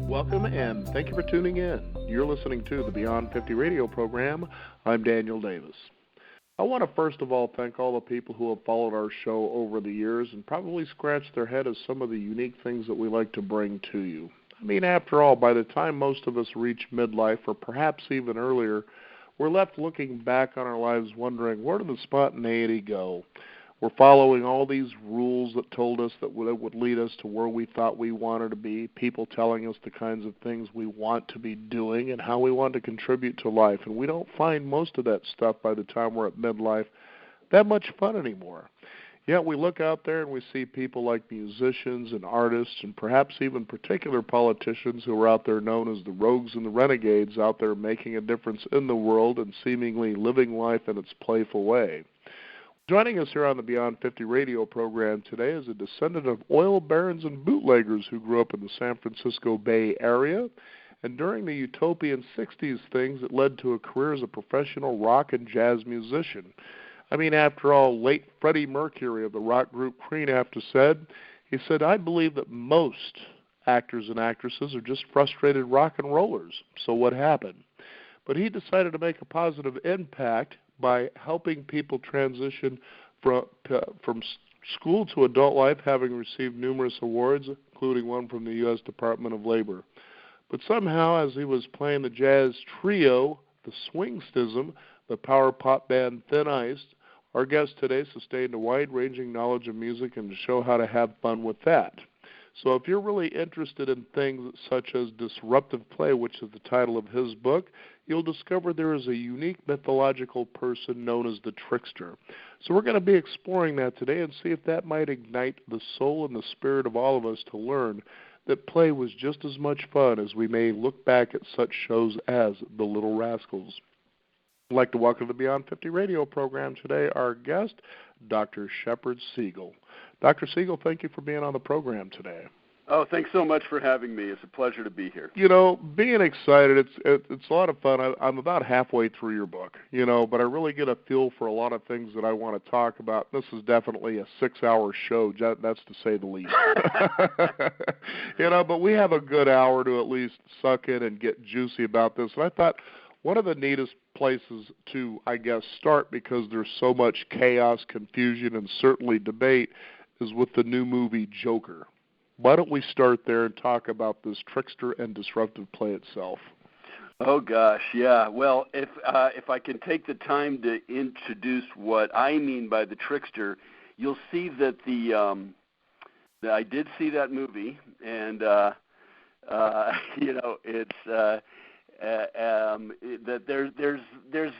Welcome and thank you for tuning in. You're listening to the Beyond 50 radio program. I'm Daniel Davis. I want to first of all thank all the people who have followed our show over the years and probably scratched their head as some of the unique things that we like to bring to you. I mean, after all, by the time most of us reach midlife or perhaps even earlier, we're left looking back on our lives wondering, where did the spontaneity go? We're following all these rules that told us that would lead us to where we thought we wanted to be, people telling us the kinds of things we want to be doing and how we want to contribute to life. And we don't find most of that stuff by the time we're at midlife that much fun anymore. Yet we look out there and we see people like musicians and artists and perhaps even particular politicians who are out there known as the rogues and the renegades out there making a difference in the world and seemingly living life in its playful way. Joining us here on the Beyond 50 radio program today is a descendant of oil barons and bootleggers who grew up in the San Francisco Bay Area. And during the utopian 60s things, it led to a career as a professional rock and jazz musician. I mean, after all, late Freddie Mercury of the rock group Cream he said, I believe that most actors and actresses are just frustrated rock and rollers. So what happened? But he decided to make a positive impact by helping people transition from school to adult life, having received numerous awards, including one from the U.S. Department of Labor. But somehow, as he was playing the jazz trio, the Swingstism, the power pop band Thin Ice, our guest today sustained a wide-ranging knowledge of music and to show how to have fun with that. So if you're really interested in things such as disruptive play, which is the title of his book, you'll discover there is a unique mythological person known as the Trickster. So we're going to be exploring that today and see if that might ignite the soul and the spirit of all of us to learn that play was just as much fun as we may look back at such shows as The Little Rascals. I'd like to welcome to the Beyond 50 radio program today our guest, Dr. Shepard Siegel. Dr. Siegel, thank you for being on the program today. Oh, thanks so much for having me. It's a pleasure to be here. You know, being excited, it's a lot of fun. I'm about halfway through your book, but I really get a feel for a lot of things that I want to talk about. This is definitely a 6-hour show, that's to say the least. But we have a good hour to at least suck in and get juicy about this. And I thought one of the neatest places to, start, because there's so much chaos, confusion, and certainly debate, is with the new movie Joker. Why don't we start there and talk about this Trickster and disruptive play itself? Oh gosh, yeah. Well, if I can take the time to introduce what I mean by the Trickster, you'll see that that I did see that movie, and it's that there's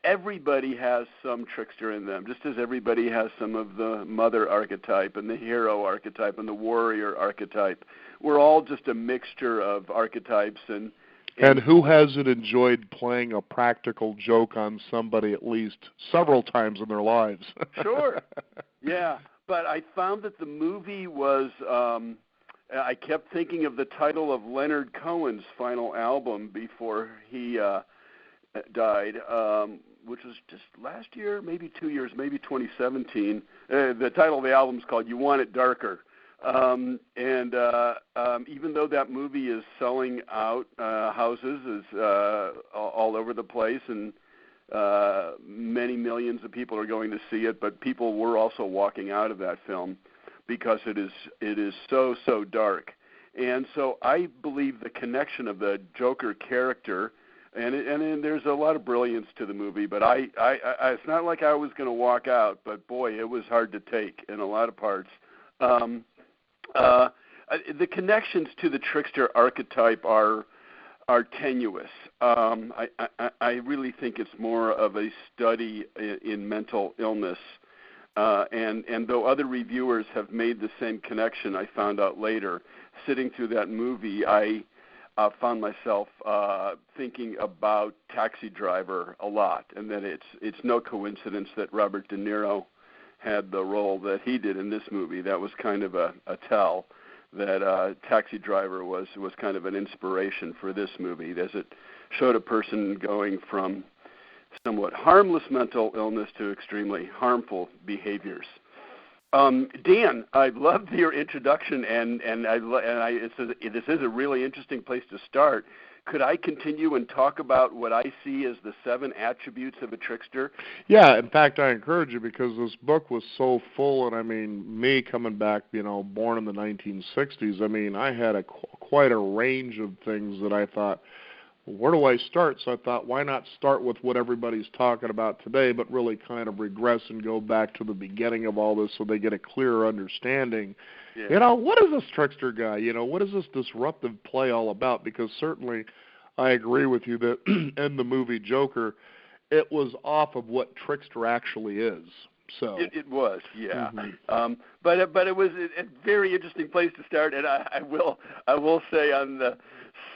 everybody has some trickster in them, just as everybody has some of the mother archetype and the hero archetype and the warrior archetype. We're all just a mixture of archetypes. And who hasn't enjoyed playing a practical joke on somebody at least several times in their lives? Sure. Yeah. But I found that the movie was, I kept thinking of the title of Leonard Cohen's final album before he died, which was just last year, maybe 2 years, maybe 2017. The title of the album is called You Want It Darker. Even though that movie is selling out houses is all over the place, and many millions of people are going to see it, but people were also walking out of that film because it is so dark. And so I believe the connection of the Joker character, and there's a lot of brilliance to the movie, but I it's not like I was going to walk out, but boy, it was hard to take in a lot of parts. The connections to the Trickster archetype are tenuous. I really think it's more of a study in mental illness, and though other reviewers have made the same connection, I found out later, sitting through that movie, I found myself thinking about Taxi Driver a lot, and that it's no coincidence that Robert De Niro had the role that he did in this movie. That was kind of a tell that Taxi Driver was kind of an inspiration for this movie, as it showed a person going from somewhat harmless mental illness to extremely harmful behaviors. Dan, I loved your introduction, and this is a really interesting place to start. Could I continue and talk about what I see as the 7 attributes of a trickster? Yeah, in fact, I encourage you because this book was so full, and I mean, me coming back, born in the 1960s, I mean, I had quite a range of things that I thought, well, where do I start? So I thought, why not start with what everybody's talking about today, but really kind of regress and go back to the beginning of all this so they get a clearer understanding. Yeah. What is this trickster guy? What is this disruptive play all about? Because certainly I agree with you that in the movie Joker, it was off of what Trickster actually is. So it was, yeah. Mm-hmm. But it was a very interesting place to start, and I will say on the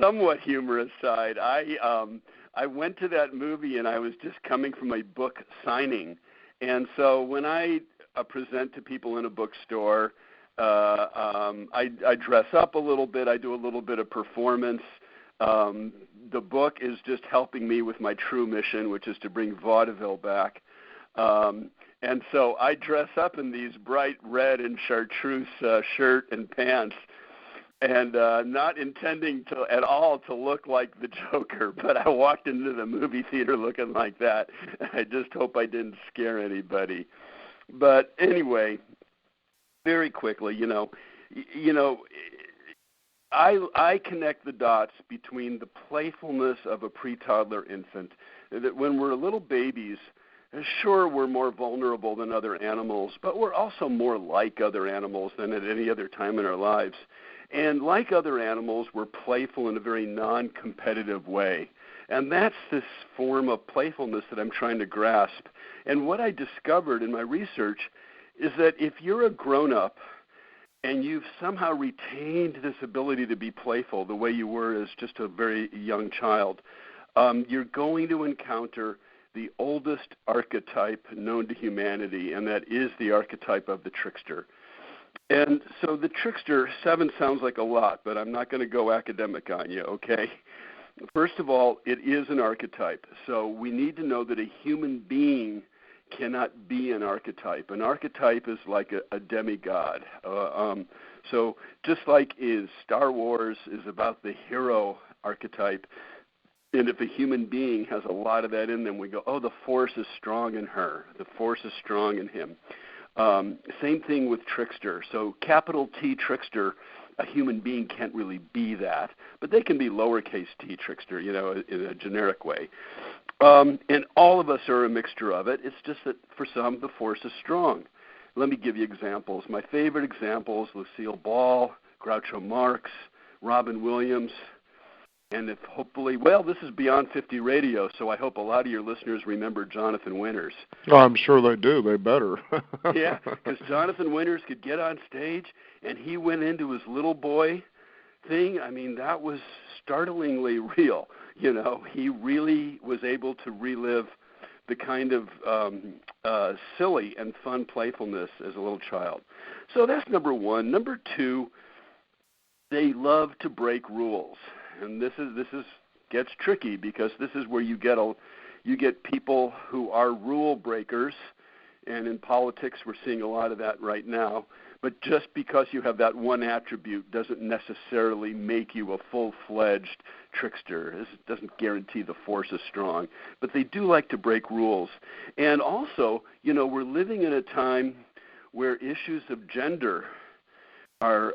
somewhat humorous side, I went to that movie and I was just coming from a book signing, and so when I present to people in a bookstore, I dress up a little bit, I do a little bit of performance. The book is just helping me with my true mission, which is to bring vaudeville back. And so I dress up in these bright red and chartreuse shirt and pants, and not intending at all to look like the Joker, but I walked into the movie theater looking like that. I just hope I didn't scare anybody. But anyway, very quickly, I connect the dots between the playfulness of a pre-toddler infant, that when we're little babies, sure, we're more vulnerable than other animals, but we're also more like other animals than at any other time in our lives. And like other animals, we're playful in a very non-competitive way. And that's this form of playfulness that I'm trying to grasp. And what I discovered in my research is that if you're a grown-up and you've somehow retained this ability to be playful the way you were as just a very young child, you're going to encounter the oldest archetype known to humanity, and that is the archetype of the trickster. And so the trickster, 7 sounds like a lot, but I'm not going to go academic on you, okay? First of all, it is an archetype. So we need to know that a human being cannot be an archetype. An archetype is like a demigod. So just like Star Wars is about the hero archetype, and if a human being has a lot of that in them, we go, oh, the force is strong in her. The force is strong in him. Same thing with trickster. So capital T trickster, a human being can't really be that, but they can be lowercase t trickster, in a generic way. And all of us are a mixture of it. It's just that for some, the force is strong. Let me give you examples. My favorite examples, Lucille Ball, Groucho Marx, Robin Williams, and this is Beyond 50 Radio, so I hope a lot of your listeners remember Jonathan Winters. Oh, I'm sure they do. They better. Yeah, because Jonathan Winters could get on stage, and he went into his little boy thing. I mean, that was startlingly real. He really was able to relive the kind of silly and fun playfulness as a little child. So that's number one. Number two, they love to break rules. And this gets tricky because this is where you get people who are rule breakers, and in politics we're seeing a lot of that right now. But just because you have that one attribute doesn't necessarily make you a full-fledged trickster. It doesn't guarantee the force is strong. But they do like to break rules. And also, we're living in a time where issues of gender are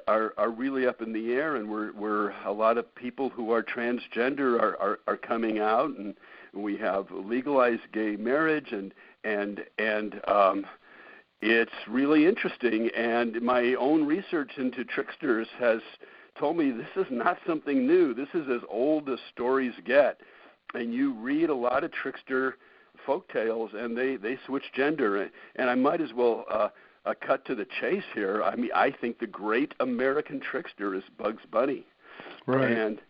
really up in the air, and we're a lot of people who are transgender are coming out, and we have legalized gay marriage, and it's really interesting. And my own research into tricksters has told me this is not something new. This is as old as stories get, and you read a lot of trickster folktales, and they switch gender. And I might as well cut to the chase here. I mean, I think the great American trickster is Bugs Bunny. Right. And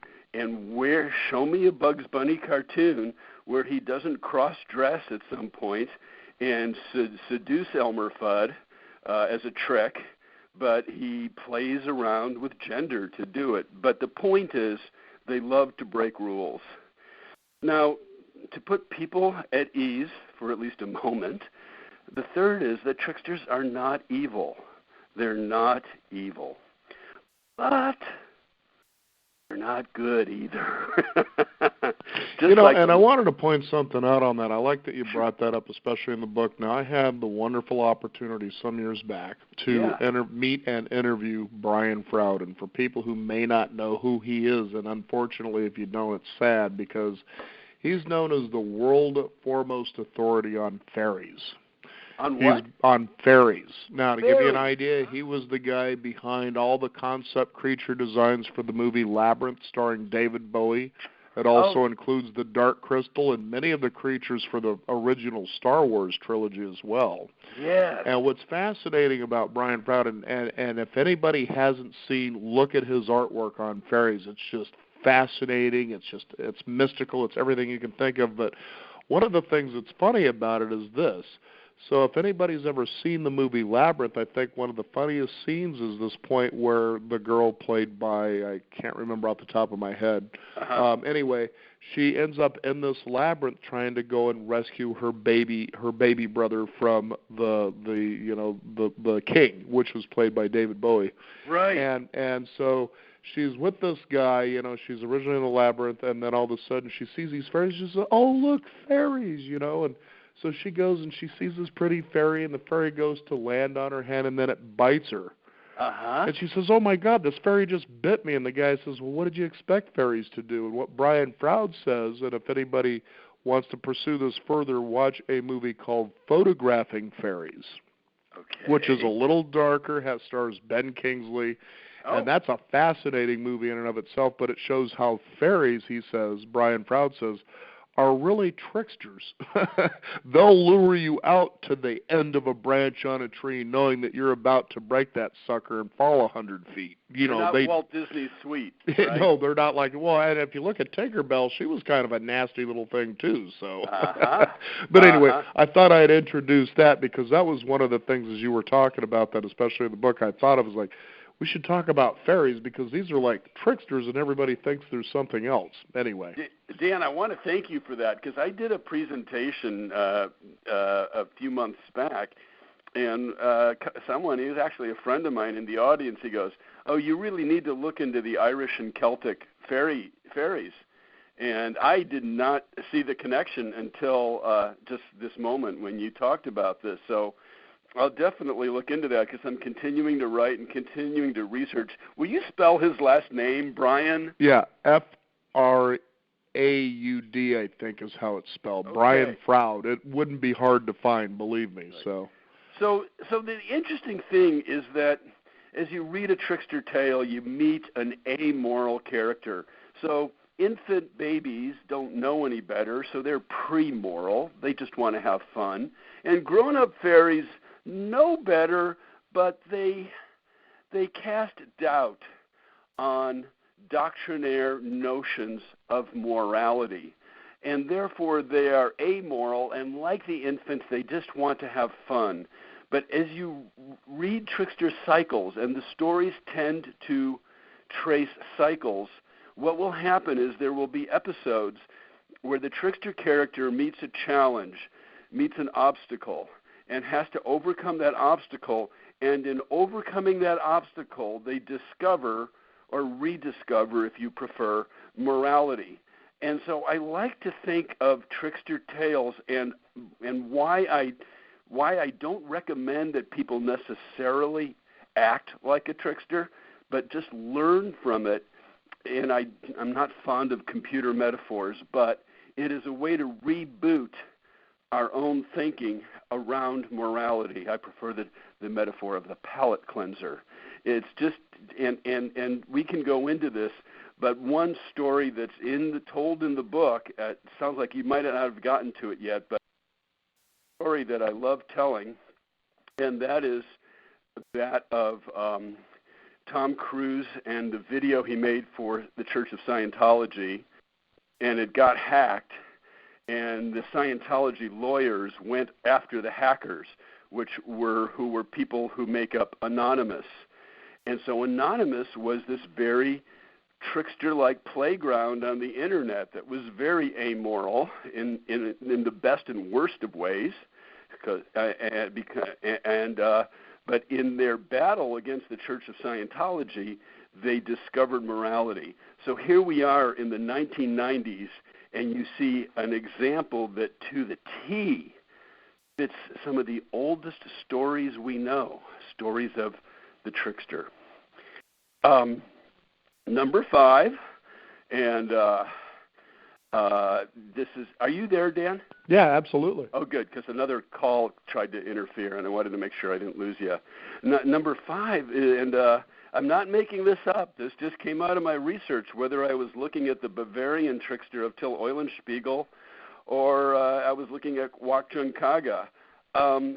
show me a Bugs Bunny cartoon where he doesn't cross-dress at some point and seduce Elmer Fudd as a trick, but he plays around with gender to do it. But the point is, they love to break rules. Now, to put people at ease for at least a moment, The third is that tricksters are not evil. They're not evil. But they're not good either. And I wanted to point something out on that. I like that you brought that up, especially in the book. Now, I had the wonderful opportunity some years back to meet and interview Brian Froud. And for people who may not know who he is, and unfortunately, if you don't, it's sad, because he's known as the world foremost authority on fairies. On what? On fairies. Now, to give you an idea, he was the guy behind all the concept creature designs for the movie Labyrinth, starring David Bowie. It also includes the Dark Crystal and many of the creatures for the original Star Wars trilogy as well. Yes. And what's fascinating about Brian Froud, and if anybody hasn't seen, look at his artwork on fairies. It's just fascinating. It's mystical. It's everything you can think of. But one of the things that's funny about it is this. So if anybody's ever seen the movie Labyrinth, I think one of the funniest scenes is this point where the girl played by, I can't remember off the top of my head. Anyway, she ends up in this labyrinth trying to go and rescue her baby brother from the king, which was played by David Bowie. Right. And so she's with this guy, she's originally in the labyrinth, and then all of a sudden she sees these fairies. She says, "Oh, look, fairies," and so she goes and she sees this pretty fairy, and the fairy goes to land on her hand, and then it bites her. And she says, "Oh, my God, this fairy just bit me." And the guy says, "Well, what did you expect fairies to do?" And what Brian Froud says, and if anybody wants to pursue this further, watch a movie called Photographing Fairies, which is a little darker, stars Ben Kingsley. And that's a fascinating movie in and of itself, but it shows how fairies, Brian Froud says, are really tricksters. They'll lure you out to the end of a branch on a tree knowing that you're about to break that sucker and fall 100 feet. They're not Walt Disney Sweet, right? No, they're not like, and if you look at Tinkerbell, she was kind of a nasty little thing too, so. But anyway, I thought I'd introduce that because that was one of the things as you were talking about that, especially in the book, I thought of as like, we should talk about fairies because these are like tricksters and everybody thinks there's something else. Anyway. Dan, I want to thank you for that because I did a presentation a few months back, and someone, he was actually a friend of mine in the audience, he goes, "Oh, you really need to look into the Irish and Celtic fairies." And I did not see the connection until just this moment when you talked about this. So I'll definitely look into that because I'm continuing to write and continuing to research. Will you spell his last name, Brian? Yeah, Fraud, I think is how it's spelled. Okay. Brian Froud. It wouldn't be hard to find, believe me. Right. So the interesting thing is that as you read a trickster tale, you meet an amoral character. So infant babies don't know any better, so they're pre-moral. They just want to have fun. And grown-up fairies know better, but they cast doubt on doctrinaire notions of morality, and therefore they are amoral, and like the infants, they just want to have fun. But as you read trickster cycles, and the stories tend to trace cycles, what will happen is there will be episodes where the trickster character meets a challenge, meets an obstacle, and has to overcome that obstacle, and in overcoming that obstacle, they discover, or rediscover, if you prefer, morality. And so I like to think of trickster tales and why I don't recommend that people necessarily act like a trickster, but just learn from it. And I'm not fond of computer metaphors, but it is a way to reboot our own thinking around morality. I prefer the metaphor of the palate cleanser. It's just, and we can go into this, but one story that's told in the book, it sounds like you might not have gotten to it yet, but a story that I love telling, and that is that of Tom Cruise and the video he made for the Church of Scientology, and it got hacked, and the Scientology lawyers went after the hackers, who were people who make up Anonymous. And so Anonymous was this very trickster-like playground on the internet that was very amoral in the best and worst of ways. but in their battle against the Church of Scientology, they discovered morality. So here we are in the 1990s, and you see an example that to the T fits some of the oldest stories we know, stories of the Trickster. Number 5, and this is, are you there, Dan? Yeah, absolutely. Oh, good, because another call tried to interfere, and I wanted to make sure I didn't lose you. Number 5, and I'm not making this up. This just came out of my research, whether I was looking at the Bavarian Trickster of Till Eulenspiegel or I was looking at Wakchung Kaga. I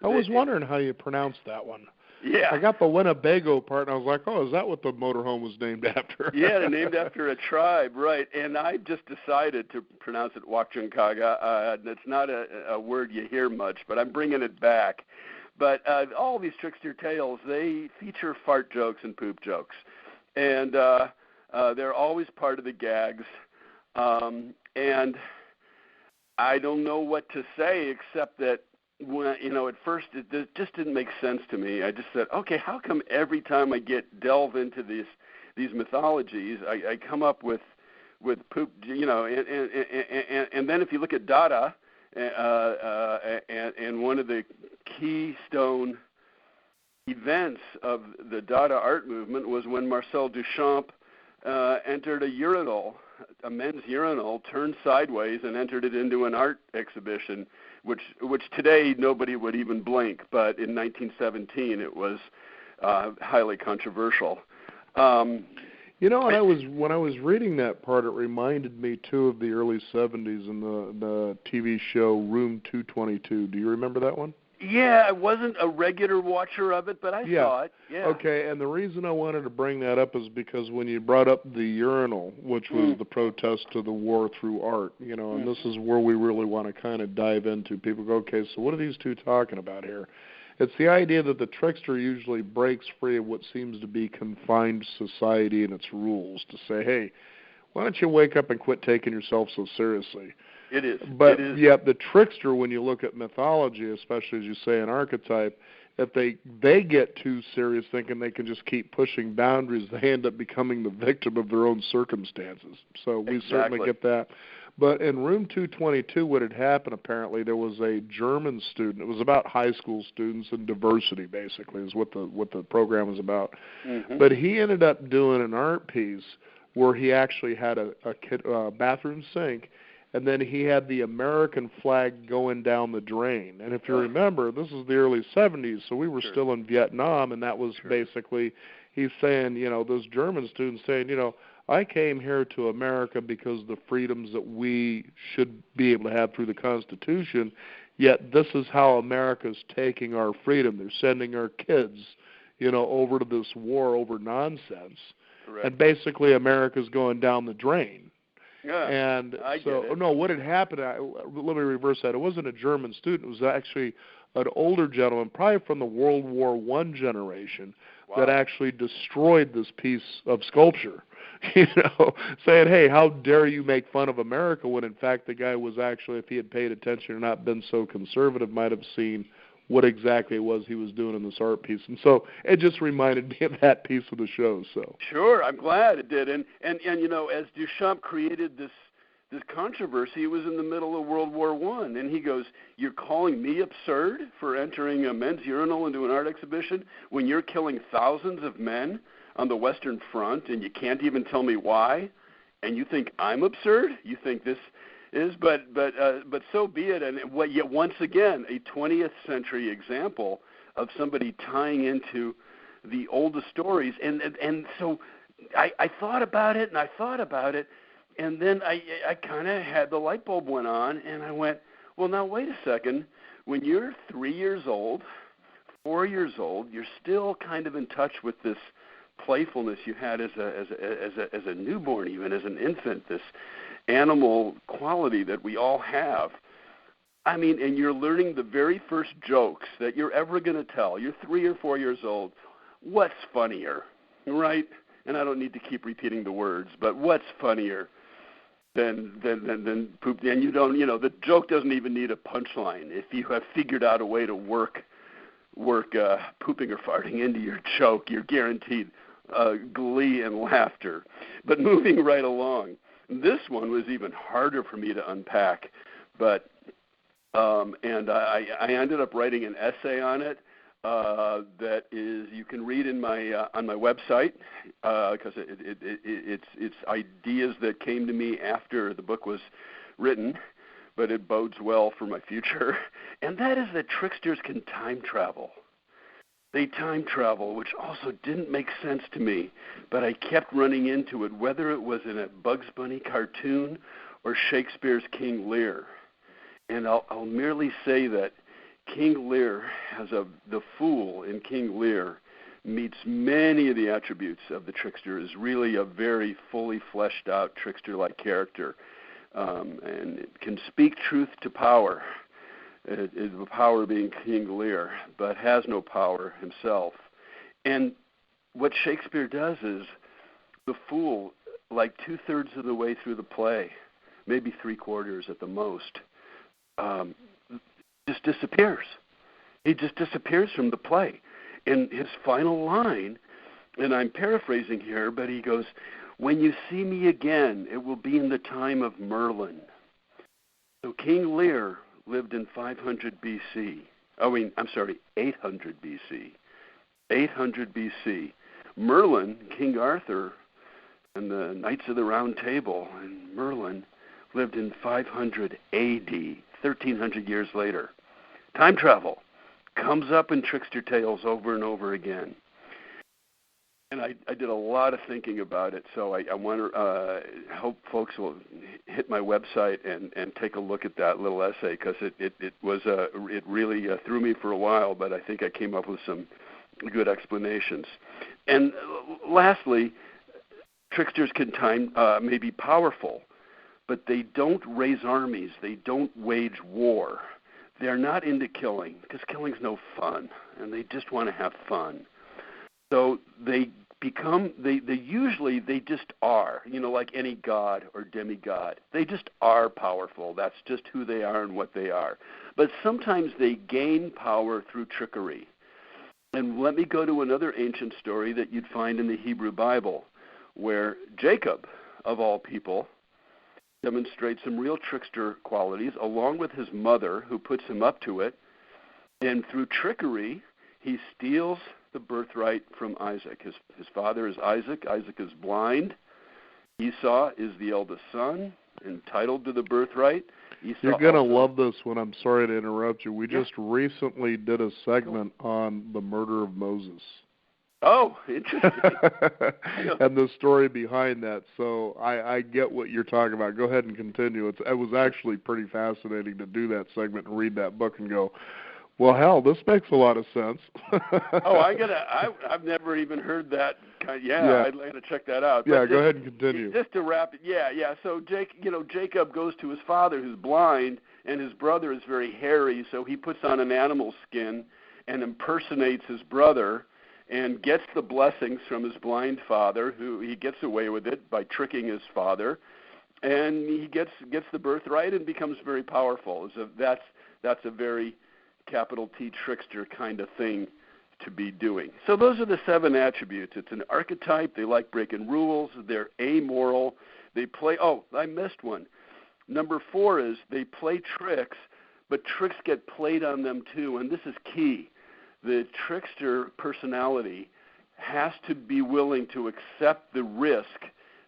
was wondering how you pronounced that one. Yeah. I got the Winnebago part, and I was like, oh, is that what the motorhome was named after? Yeah, they're named after a tribe, right. And I just decided to pronounce it Wakchung Kaga. It's not a word you hear much, but I'm bringing it back. But all these trickster tales, they feature fart jokes and poop jokes. And they're always part of the gags. And I don't know what to say except that, when, at first it just didn't make sense to me. I just said, okay, how come every time I delve into these mythologies, I come up with poop, and then if you look at Dada, and one of the keystone events of the Dada art movement was when Marcel Duchamp entered a urinal, a men's urinal, turned sideways and entered it into an art exhibition, which today nobody would even blink, but in 1917 it was highly controversial. When I was reading that part, it reminded me too of the early 70s and the TV show Room 222. Do you remember that one? Yeah, I wasn't a regular watcher of it, but I saw it. Yeah. Okay, and the reason I wanted to bring that up is because when you brought up the urinal, which was the protest to the war through art, and this is where we really want to kind of dive into. People go, okay, so what are these two talking about here? It's the idea that the trickster usually breaks free of what seems to be confined society and its rules to say, hey, why don't you wake up and quit taking yourself so seriously? It is. But yet the trickster, when you look at mythology, especially as you say an archetype, if they get too serious thinking they can just keep pushing boundaries, they end up becoming the victim of their own circumstances. So we certainly get that. But in Room 222, what had happened, apparently, there was a German student. It was about high school students and diversity, basically, is what the program was about. Mm-hmm. But he ended up doing an art piece where he actually had a bathroom sink, and then he had the American flag going down the drain. And if you remember, this is the early 70s, so we were still in Vietnam, and that was basically, he's saying, those German students saying, I came here to America because of the freedoms that we should be able to have through the Constitution, yet this is how America's taking our freedom. They're sending our kids, over to this war over nonsense. Correct. And basically America's going down the drain. Yeah, and so, no, what had happened, let me reverse that. It wasn't a German student. It was actually an older gentleman, probably from the World War I generation, that actually destroyed this piece of sculpture, saying, hey, how dare you make fun of America when, in fact, the guy was actually, if he had paid attention or not been so conservative, might have seen what exactly it was he was doing in this art piece. And so it just reminded me of that piece of the show. So sure, I'm glad it did. And as Duchamp created this controversy, it was in the middle of World War I, and he goes, you're calling me absurd for entering a men's urinal into an art exhibition when you're killing thousands of men on the Western Front, and you can't even tell me why, and you think I'm absurd? You think this is, but so be it. And yet once again, a 20th century example of somebody tying into the oldest stories. And so I thought about it, and then I kind of had the light bulb went on, and I went, well, now wait a second. When you're 3 years old, 4 years old, you're still kind of in touch with this playfulness you had as a newborn, even as an infant, this animal quality that we all have. I mean, and you're learning the very first jokes that you're ever going to tell. You're 3 or 4 years old. What's funnier, right? And I don't need to keep repeating the words, but what's funnier? than poop. And you don't, the joke doesn't even need a punchline. If you have figured out a way to work pooping or farting into your joke, you're guaranteed glee and laughter. But moving right along, this one was even harder for me to unpack. But and I ended up writing an essay on it that is you can read in my on my website because it's ideas that came to me after the book was written, but it bodes well for my future. And that is that tricksters can time travel. They time travel, which also didn't make sense to me, but I kept running into it, whether it was in a Bugs Bunny cartoon or Shakespeare's King Lear. And I'll merely say that King Lear the fool in King Lear meets many of the attributes of the trickster, is really a very fully fleshed out trickster-like character, and it can speak truth to power. It is the power being King Lear, but has no power himself. And what Shakespeare does is the fool, like 2/3 of the way through the play, maybe 3/4 at the most, just disappears. He just disappears from the play. And his final line, and I'm paraphrasing here, but he goes, "When you see me again, it will be in the time of Merlin." So King Lear lived in 500 BC. 800 BC. 800 BC. Merlin, King Arthur, and the Knights of the Round Table, and Merlin lived in 500 AD, 1,300 years later. Time travel comes up in trickster tales over and over again. And I did a lot of thinking about it, so I want to hope folks will hit my website and take a look at that little essay, because it really threw me for a while, but I think I came up with some good explanations. And lastly, tricksters may be powerful, but they don't raise armies. They don't wage war. They're not into killing, because killing's no fun, and they just want to have fun. So they usually just are, like any god or demigod. They just are powerful. That's just who they are and what they are. But sometimes they gain power through trickery. And let me go to another ancient story that you'd find in the Hebrew Bible, where Jacob, of all people, demonstrates some real trickster qualities, along with his mother, who puts him up to it. And through trickery, he steals the birthright from Isaac. His father is Isaac. Isaac is blind. Esau is the eldest son, entitled to the birthright. You're going to love this one. I'm sorry to interrupt you. We just recently did a segment on the murder of Moses. Oh, interesting. And the story behind that. So I get what you're talking about. Go ahead and continue. It was actually pretty fascinating to do that segment and read that book and go, well, hell, this makes a lot of sense. I've never even heard that. I'd like to check that out. But go ahead and continue. Just to wrap it, So Jacob goes to his father, who's blind, and his brother is very hairy, so he puts on an animal skin and impersonates his brother and gets the blessings from his blind father, who he gets away with it by tricking his father, and he gets the birthright and becomes very powerful. So that's a very capital T trickster kind of thing to be doing. So those are the 7 attributes. It's an archetype. They like breaking rules. They're amoral. They play. Oh, I missed one. Number 4 is they play tricks, but tricks get played on them too, and this is key. The trickster personality has to be willing to accept the risk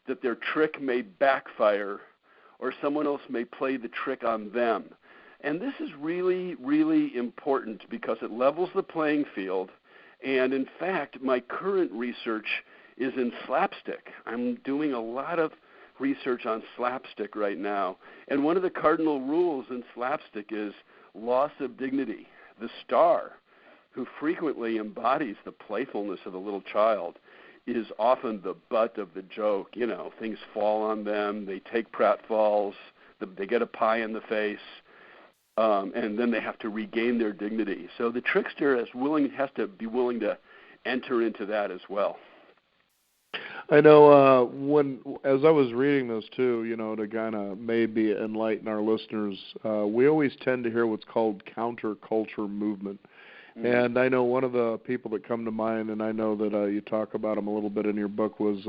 that their trick may backfire or someone else may play the trick on them. And this is really, really important because it levels the playing field. And in fact, my current research is in slapstick. I'm doing a lot of research on slapstick right now. And one of the cardinal rules in slapstick is loss of dignity. The star, who frequently embodies the playfulness of a little child, is often the butt of the joke. Things fall on them. They take pratfalls. They get a pie in the face. And then they have to regain their dignity. So the trickster has to be willing to enter into that as well. I know as I was reading this too, to kind of maybe enlighten our listeners, we always tend to hear what's called counterculture movement. And I know one of the people that come to mind, and I know that you talk about him a little bit in your book, was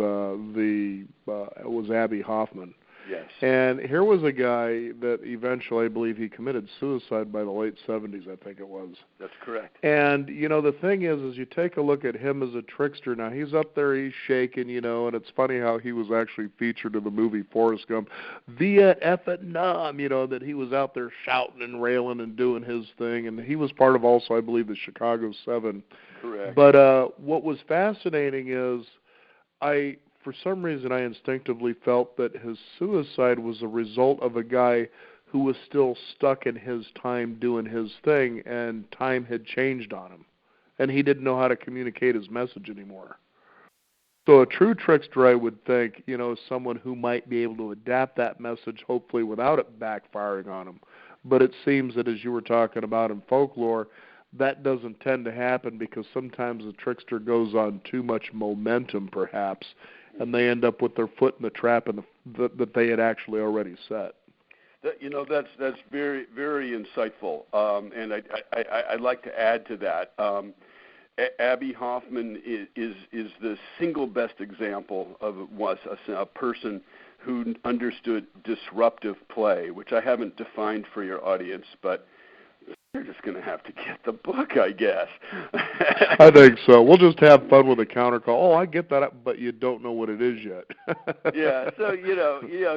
Abbie Hoffman. Yes. And here was a guy that eventually, I believe, he committed suicide by the late 70s, I think it was. That's correct. And, the thing is you take a look at him as a trickster. Now, he's up there, he's shaking, and it's funny how he was actually featured in the movie Forrest Gump, Vietnam, that he was out there shouting and railing and doing his thing. And he was part of also, I believe, the Chicago 7. Correct. But what was fascinating is for some reason, I instinctively felt that his suicide was a result of a guy who was still stuck in his time doing his thing, and time had changed on him, and he didn't know how to communicate his message anymore. So a true trickster, I would think, is someone who might be able to adapt that message, hopefully without it backfiring on him. But it seems that, as you were talking about in folklore, that doesn't tend to happen because sometimes the trickster goes on too much momentum, perhaps, and they end up with their foot in the trap that they had actually already set. That's very, very insightful, and I'd like to add to that. Abbie Hoffman is the single best example of a person who understood disruptive play, which I haven't defined for your audience, but you're just going to have to get the book, I guess. I think so. We'll just have fun with a counter call. Oh, I get that, but you don't know what it is yet. Yeah. So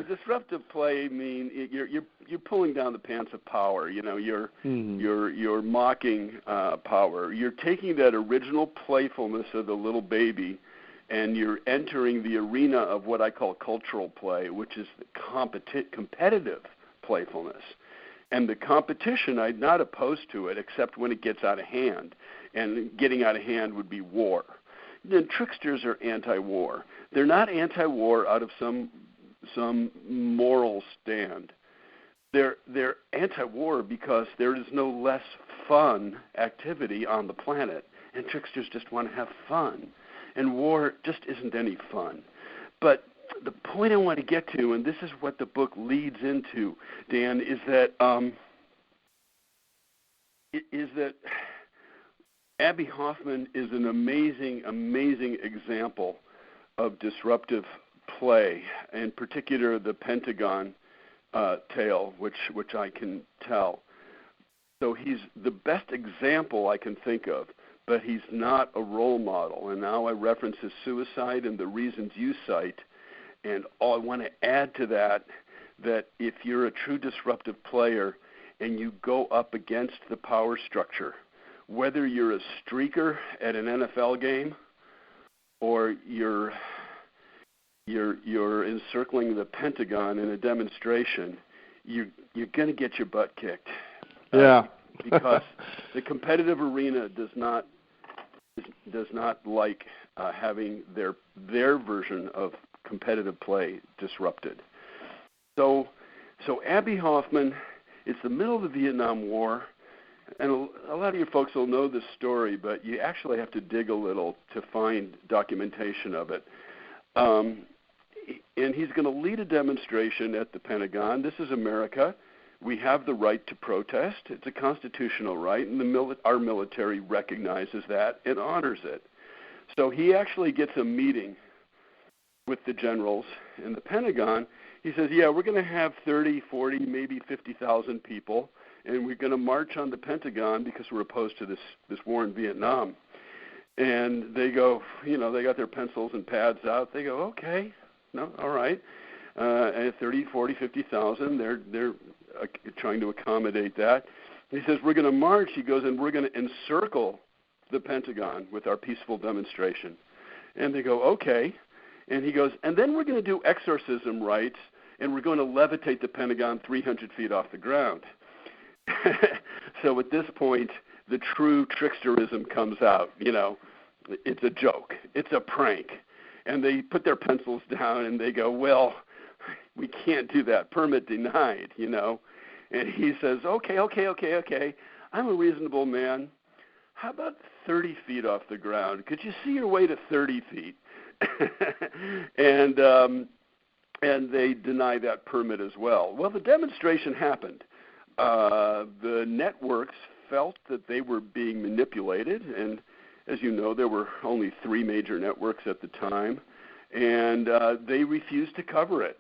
disruptive play. I mean, you're pulling down the pants of power. You're mocking power. You're taking that original playfulness of the little baby, and you're entering the arena of what I call cultural play, which is the competitive playfulness. And the competition, I'm not opposed to it, except when it gets out of hand. And getting out of hand would be war. Then tricksters are anti-war. They're not anti-war out of some moral stand. They're anti-war because there is no less fun activity on the planet, and tricksters just want to have fun. And war just isn't any fun. But the point I want to get to, and this is what the book leads into, Dan, is that Abbie Hoffman is an amazing, amazing example of disruptive play, in particular the Pentagon tale, which I can tell. So he's the best example I can think of, but he's not a role model. And now I reference his suicide and the reasons you cite. And I want to add to that if you're a true disruptive player and you go up against the power structure, whether you're a streaker at an NFL game or you're encircling the Pentagon in a demonstration, you're going to get your butt kicked. Yeah. Because the competitive arena does not like having their version of competitive play disrupted. So Abbie Hoffman, it's the middle of the Vietnam War, and a lot of you folks will know this story, but you actually have to dig a little to find documentation of it. And he's going to lead a demonstration at the Pentagon. This is America. We have the right to protest. It's a constitutional right, and our military recognizes that and honors it. So he actually gets a meeting with the generals in the Pentagon. He says, yeah, we're going to have 30, 40, maybe 50,000 people, and we're going to march on the Pentagon because we're opposed to this war in Vietnam. And they go, they got their pencils and pads out. They go, okay, no, all right. And 30, 40, 50,000, they're trying to accommodate that. He says, we're going to march, he goes, and we're going to encircle the Pentagon with our peaceful demonstration. And they go, okay. And he goes, and then we're going to do exorcism rites, and we're going to levitate the Pentagon 300 feet off the ground. So at this point, the true tricksterism comes out. It's a joke. It's a prank. And they put their pencils down, and they go, well, we can't do that. Permit denied, And he says, okay. I'm a reasonable man. How about 30 feet off the ground? Could you see your way to 30 feet? and they deny that permit as well. Well, the demonstration happened. The networks felt that they were being manipulated, and as you know, there were only 3 major networks at the time, and they refused to cover it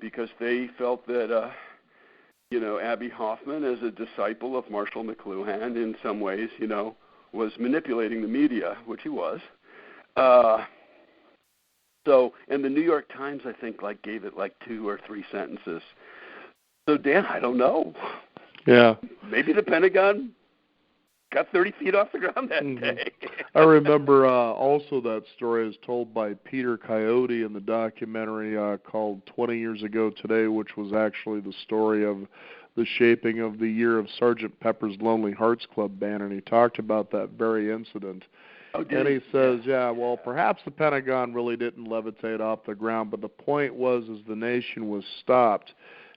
because they felt that, Abbie Hoffman, as a disciple of Marshall McLuhan, in some ways, was manipulating the media, which he was. And the New York Times, I think, gave it 2 or 3 sentences. So, Dan, I don't know. Yeah. Maybe the Pentagon got 30 feet off the ground that day. I remember also that story is told by Peter Coyote in the documentary called 20 Years Ago Today, which was actually the story of the shaping of the year of Sgt. Pepper's Lonely Hearts Club Band, and he talked about that very incident. And he says, well, perhaps the Pentagon really didn't levitate off the ground, but the point was is the nation was stopped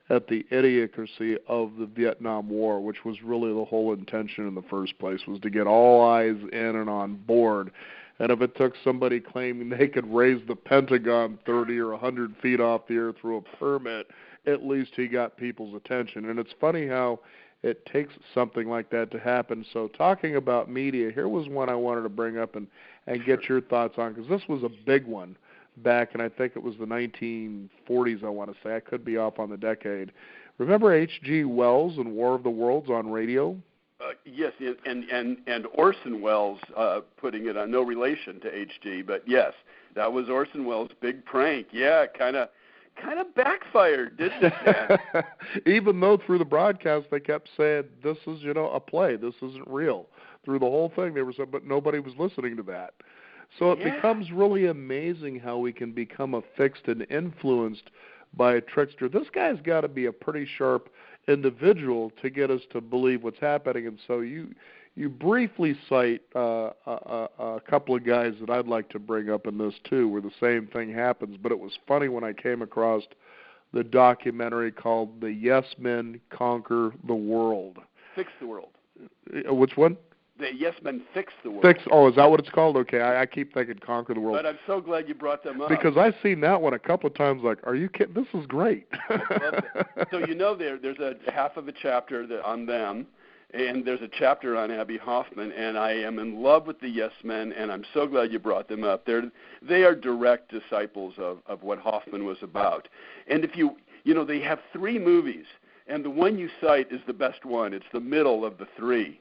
at the idiocy of the Vietnam War, which was really the whole intention in the first place, was to get all eyes in and on board. And if it took somebody claiming they could raise the Pentagon 30 or 100 feet off the earth through a permit, at least he got people's attention. And it's funny how it takes something like that to happen. So talking about media, here was one I wanted to bring up and get your thoughts on, because this was a big one back, and I think it was the 1940s, I want to say. I could be off on the decade. Remember H.G. Wells and War of the Worlds on radio? Yes, and Orson Welles putting it on, no relation to H.G., but yes, that was Orson Welles' big prank. Yeah, kind of backfired, didn't it? Even though through the broadcast they kept saying, this is, a play, this isn't real. Through the whole thing they were saying, but nobody was listening to that. So it becomes really amazing how we can become affixed and influenced by a trickster. This guy's got to be a pretty sharp individual to get us to believe what's happening. And so you briefly cite a couple of guys that I'd like to bring up in this too, where the same thing happens. But it was funny when I came across the documentary called The Yes Men Conquer the World. Fix the World. Which one? The Yes Men Fix the World. Oh, is that what it's called? Okay, I keep thinking Conquer the World. But I'm so glad you brought them up. Because I've seen that one a couple of times, are you kidding? This is great. I love it. So there's a half of a chapter on them, and there's a chapter on Abbie Hoffman, and I am in love with the Yes Men, and I'm so glad you brought them up. They are direct disciples of what Hoffman was about. And if they have 3 movies, and the one you cite is the best one. It's the middle of the 3.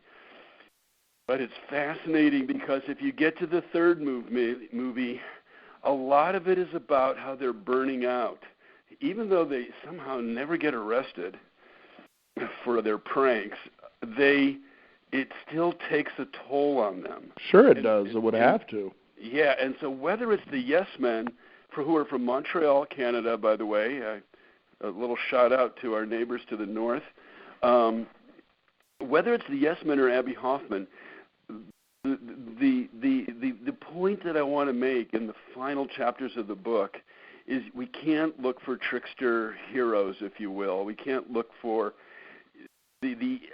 But it's fascinating because if you get to the 3rd movie, a lot of it is about how they're burning out. Even though they somehow never get arrested for their pranks, it still takes a toll on them. Sure it does. It would have to. Yeah, and so whether it's the Yes Men, who are from Montreal, Canada, by the way, a little shout out to our neighbors to the north, whether it's the Yes Men or Abbie Hoffman, the point that I want to make in the final chapters of the book is we can't look for trickster heroes, if you will. We can't look for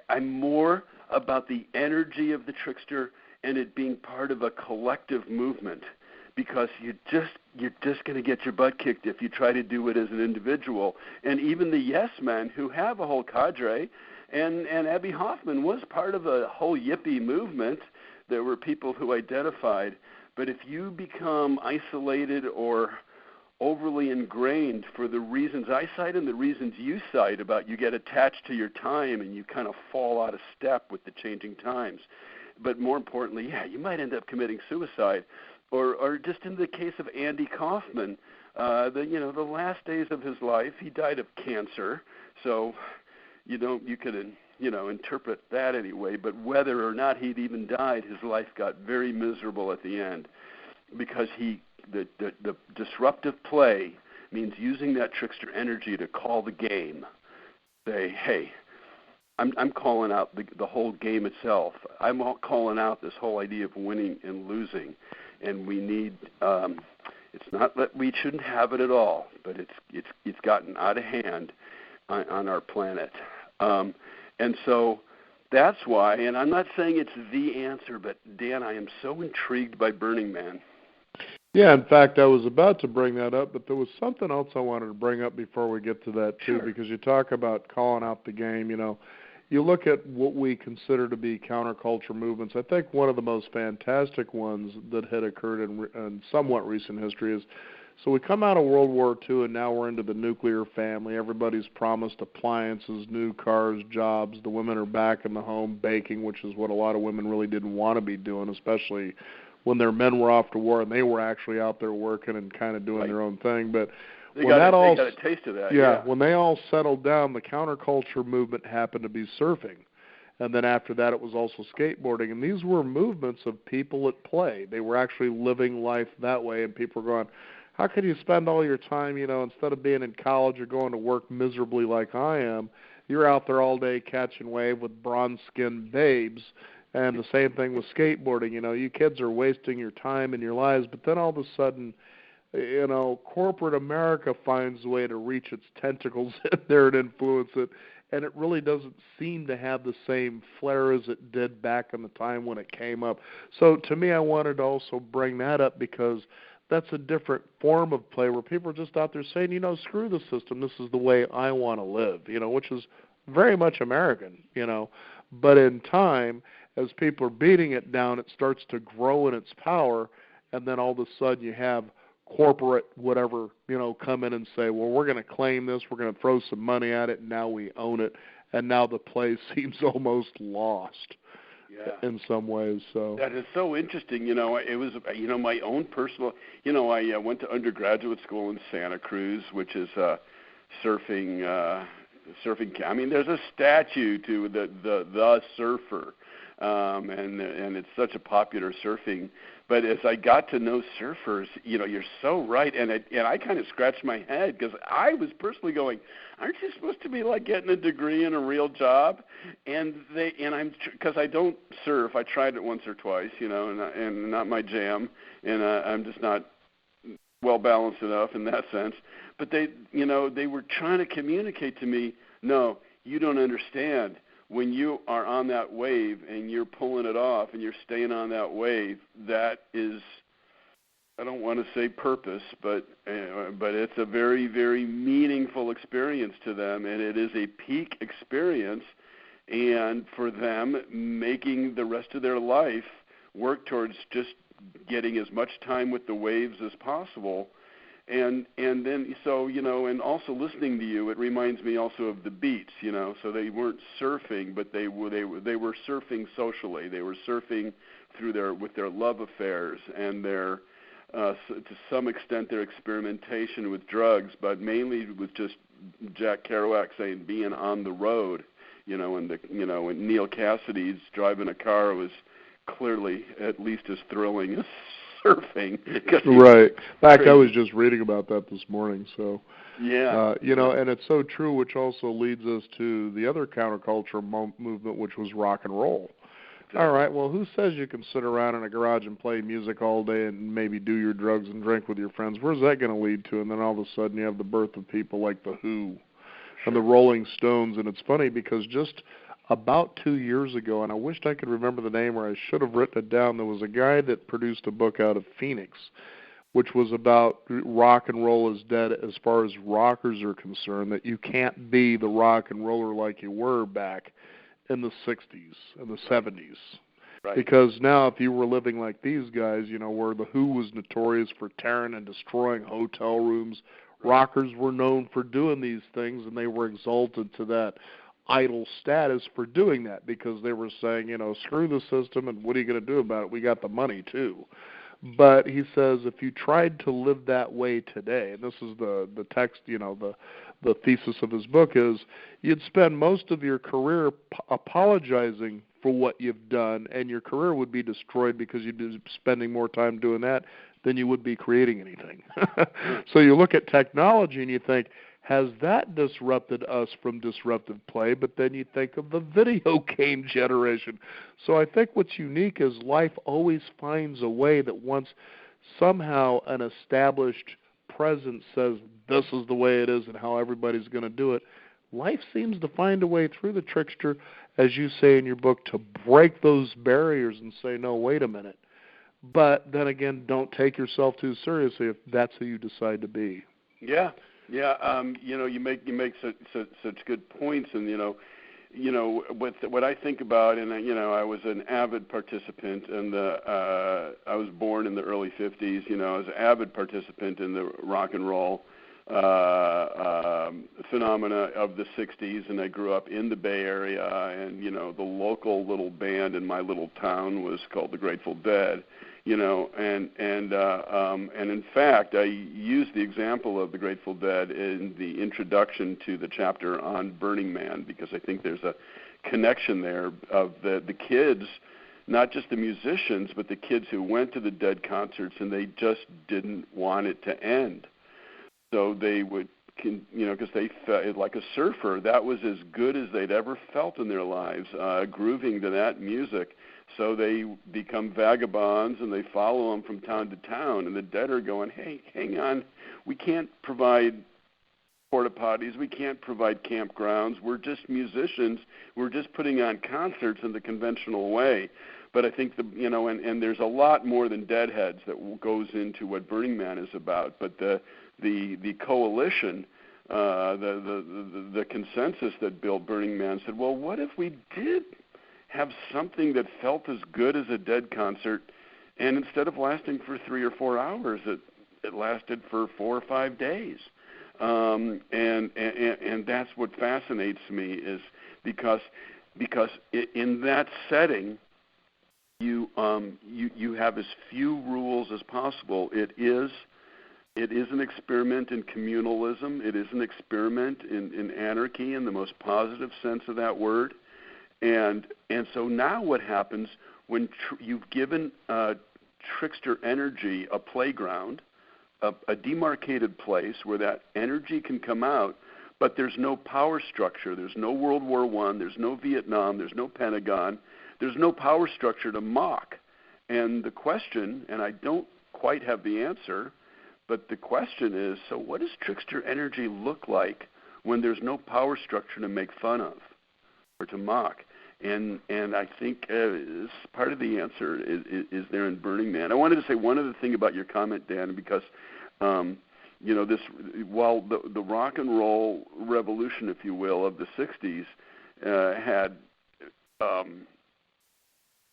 I'm more about the energy of the trickster and it being part of a collective movement, because you're just going to get your butt kicked if you try to do it as an individual. And even the Yes Men, who have a whole cadre, and Abbie Hoffman was part of a whole yippie movement. There were people who identified. But if you become isolated or overly ingrained for the reasons I cite and the reasons you cite about you get attached to your time and you kind of fall out of step with the changing times. But more importantly, you might end up committing suicide. Or just in the case of Andy Kaufman, the last days of his life, he died of cancer. So you could interpret that anyway. But whether or not he'd even died, his life got very miserable at the end, because the disruptive play means using that trickster energy to call the game. Say, hey, I'm calling out the whole game itself. I'm calling out this whole idea of winning and losing. And we need. It's not that we shouldn't have it at all, but it's gotten out of hand on our planet, and so that's why. And I'm not saying it's the answer, but Dan, I am so intrigued by Burning Man. Yeah, in fact, I was about to bring that up, but there was something else I wanted to bring up before we get to that, too, Sure. because you talk about calling out the game. You look at what we consider to be counterculture movements. I think one of the most fantastic ones that had occurred in somewhat recent history is, so we come out of World War II, and now we're into the nuclear family. Everybody's promised appliances, new cars, jobs. The women are back in the home baking, which is what a lot of women really didn't want to be doing, especially when their men were off to war and they were actually out there working and kind of doing their own thing. But they got a taste of that. Yeah, when they all settled down, the counterculture movement happened to be surfing. And then after that, it was also skateboarding. And these were movements of people at play. They were actually living life that way. And people were going, how can you spend all your time, instead of being in college or going to work miserably like I am, you're out there all day catching wave with bronze-skinned babes. And the same thing with skateboarding. You kids are wasting your time and your lives. But then all of a sudden, corporate America finds a way to reach its tentacles in there and influence it, and it really doesn't seem to have the same flair as it did back in the time when it came up. So to me, I wanted to also bring that up because that's a different form of play where people are just out there saying, screw the system, this is the way I want to live, which is very much American, But in time, as people are beating it down, it starts to grow in its power, and then all of a sudden you have corporate whatever, come in and say, well, we're going to claim this, we're going to throw some money at it, and now we own it, and now the play seems almost lost in some ways. So that is so interesting. It was, my own personal, I went to undergraduate school in Santa Cruz, which is surfing. I mean, there's a statue to the surfer, and it's such a popular surfing. But as I got to know surfers, you're so right, and I kind of scratched my head because I was personally going, aren't you supposed to be like getting a degree in a real job? And because I don't surf, I tried it once or twice, and not my jam, and I'm just not well balanced enough in that sense. But they were trying to communicate to me, no, you don't understand. When you are on that wave and you're pulling it off and you're staying on that wave, that is, I don't want to say purpose, but it's a very, very meaningful experience to them, and it is a peak experience, and for them, making the rest of their life work towards just getting as much time with the waves as possible. And then, so, and also listening to you, it reminds me also of the beats, so they weren't surfing, but they were surfing socially. They were surfing with their love affairs and their, to some extent, their experimentation with drugs, but mainly with just Jack Kerouac saying being on the road, and Neil Cassidy's driving a car was clearly at least as thrilling as surfing. Right. In fact, I was just reading about that this morning. So, yeah, and it's so true, which also leads us to the other counterculture movement, which was rock and roll. All right, well, who says you can sit around in a garage and play music all day and maybe do your drugs and drink with your friends? Where's that going to lead to? And then all of a sudden you have the birth of people like The Who and the Rolling Stones. And it's funny because just about 2 years ago, and I wished I could remember the name or I should have written it down, there was a guy that produced a book out of Phoenix, which was about rock and roll is dead as far as rockers are concerned, that you can't be the rock and roller like you were back in the 60s and the 70s. Right. Because now if you were living like these guys, where The Who was notorious for tearing and destroying hotel rooms, rockers were known for doing these things, and they were exalted to that idol status for doing that because they were saying, screw the system, and what are you going to do about it? We got the money, too. But he says if you tried to live that way today, and this is the text, the thesis of his book is, you'd spend most of your career apologizing for what you've done, and your career would be destroyed because you'd be spending more time doing that than you would be creating anything. So you look at technology and you think, has that disrupted us from disruptive play? But then you think of the video game generation. So I think what's unique is life always finds a way that once somehow an established presence says this is the way it is and how everybody's going to do it, life seems to find a way through the trickster, as you say in your book, to break those barriers and say, no, wait a minute. but then again, don't take yourself too seriously if that's who you decide to be. Yeah. You make such good points, and what I think about, and I was an avid participant in I was born in the early 50s. I was an avid participant in the rock and roll phenomena of the 60s, and I grew up in the Bay Area, and the local little band in my little town was called the Grateful Dead. And in fact, I used the example of the Grateful Dead in the introduction to the chapter on Burning Man, because I think there's a connection there of the kids, not just the musicians, but the kids who went to the Dead concerts, and they just didn't want it to end. So they would, because they felt like a surfer, that was as good as they'd ever felt in their lives, grooving to that music. So they become vagabonds, and they follow them from town to town. And the Dead are going, hey, hang on, we can't provide porta potties, we can't provide campgrounds. We're just musicians. We're just putting on concerts in the conventional way. But I think and there's a lot more than Deadheads that goes into what Burning Man is about. But the coalition, the consensus that built Burning Man said, well, what if we did have something that felt as good as a Dead concert, and instead of lasting for 3 or 4 hours, it lasted for 4 or 5 days. And that's what fascinates me, is because in that setting, you have as few rules as possible. It is an experiment in communalism. It is an experiment in anarchy in the most positive sense of that word. And so now what happens when you've given Trickster energy a playground, a demarcated place where that energy can come out, but there's no power structure. There's no World War I. There's no Vietnam. There's no Pentagon. There's no power structure to mock. And the question, and I don't quite have the answer, but the question is, so what does Trickster energy look like when there's no power structure to make fun of or to mock? And I think part of the answer is there in Burning Man. I wanted to say one other thing about your comment, Dan, because while the rock and roll revolution, if you will, of the 60s had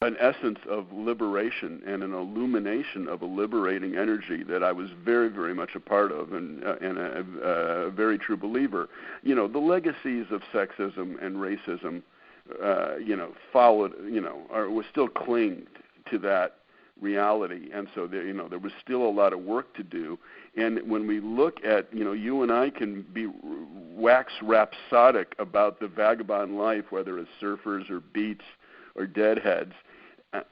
an essence of liberation and an illumination of a liberating energy that I was very, very much a part of, and a very true believer. The legacies of sexism and racism, followed, was still clinged to that reality, and so there was still a lot of work to do. And when we look at, you and I can be wax rhapsodic about the vagabond life, whether it's surfers or beats or Deadheads, and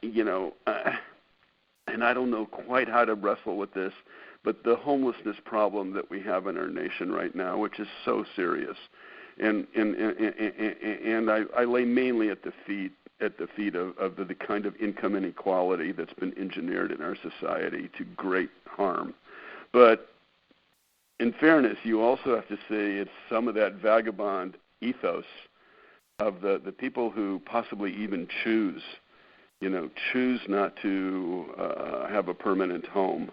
I don't know quite how to wrestle with this, but the homelessness problem that we have in our nation right now, which is so serious, and I lay mainly at the feet of the kind of income inequality that's been engineered in our society to great harm. But in fairness, you also have to say it's some of that vagabond ethos of the people who possibly even choose not to have a permanent home.